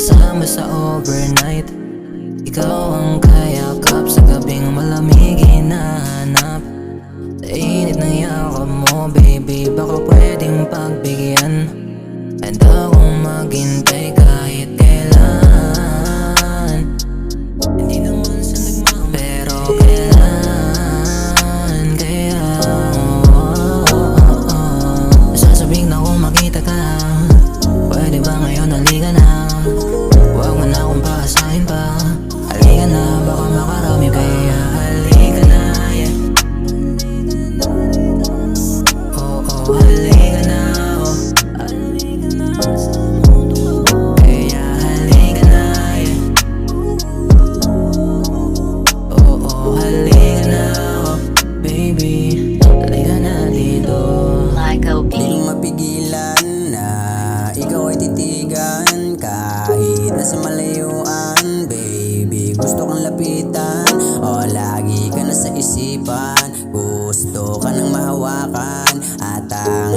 kasama sa overnight. Ikaw ang kayakap sa gabing malamig hinahanap. Sa init ng yakap mo baby, baka pwedeng pagbigyan. Handa akong maghintay kahit kailan. Hindi naman sa nagmamahal, pero kailan, kaya sasabihin na kung makita ka. Pwede ba ngayon halika na? Huwag mo na akong paasahin pa. Halika na, baka makarami pa. Kaya halika na, yeah. Oh, oh, halika na, oh. Kaya halika na, yeah. Oh, oh, halika na, oh. Baby, halika na dito. Di ko mapigilan na ikaw ay titigan kahit nasa malayuan. Baby, gusto kang lapitan o lagi ka na sa isipan. Gusto ka nang mahawakan at ang